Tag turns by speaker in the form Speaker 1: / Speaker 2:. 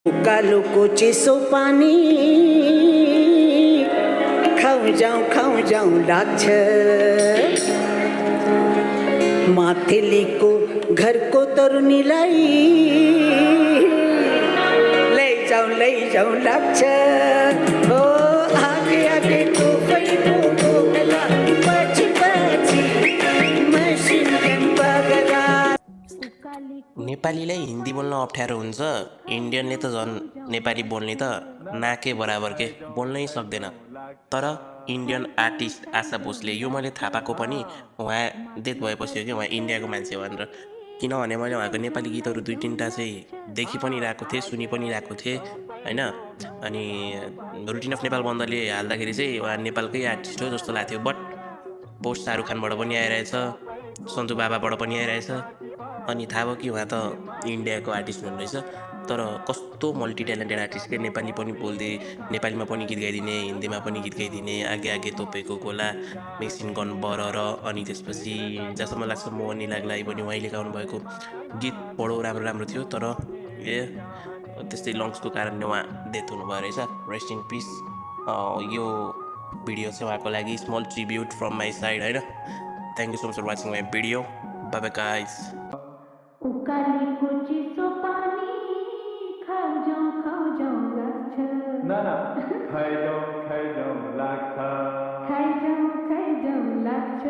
Speaker 1: उकालोको चिसो पानी खाउँ जाउँ लाग्छ। माथिल्लीको घरको तरुनीलाई लैजाउँ लाग्छ। ओ आगेको पैको बेला पछि मसिन बगला।
Speaker 2: नेपालीलाई हिन्दी बोल्न अप्ठ्यारो हुन्छ, इन्डियनले त झन् नेपाली बोल्ने त नाके बराबर के बोल्नै सक्दैन। तर इन्डियन आर्टिस्ट आशा भोसले यो मैले थाहा पाएको पनि उहाँ डेथ भएपछि हो कि उहाँ इन्डियाको मान्छे भनेर। किनभने मैले उहाँको नेपाली गीतहरू 2-3टा चाहिँ देखि पनि रहेको थिएँ, सुनि पनि रहेको थिएँ होइन। अनि रुटिन अफ नेपाल बन्दले हाल्दाखेरि चाहिँ उहाँ नेपालकै आर्टिस्ट हो जस्तो लाग्थ्यो। बट पोस्ट शाहरुख खानबाट पनि आइरहेछ, सन्जु बाबाबाट पनि आइरहेछ। अनि थाहा भयो कि उहाँ त इन्डियाको आर्टिस्ट हुनुहुँदैछ। तर कस्तो मल्टी ट्यालेन्टेड आर्टिस्ट के, नेपाली पनि बोल्दै, नेपालीमा पनि गीत गाइदिने, हिन्दीमा पनि गीत गाइदिने, आगे तोपेको गोला, मेक्सिन गन बरर, अनि त्यसपछि जहाँसम्म लाग्छ मोहनी लाग्लाई पनि उहाँले गाउनु भएको गीत बडो राम्रो थियो। तर त्यस्तै लङ्सको कारणले उहाँ डेथ हुनुभयो रहेछ। Rest in peace. यो भिडियो चाहिँ उहाँको लागि small tribute from my side होइन। Thank you so much for watching my video. Bye bye guys.
Speaker 1: उकालीको चिसो पानी खाउ जाउँ लाग्छ।
Speaker 3: ना खाइजाउँ लाग्छ।
Speaker 1: खाइजाउँ लाग्छ।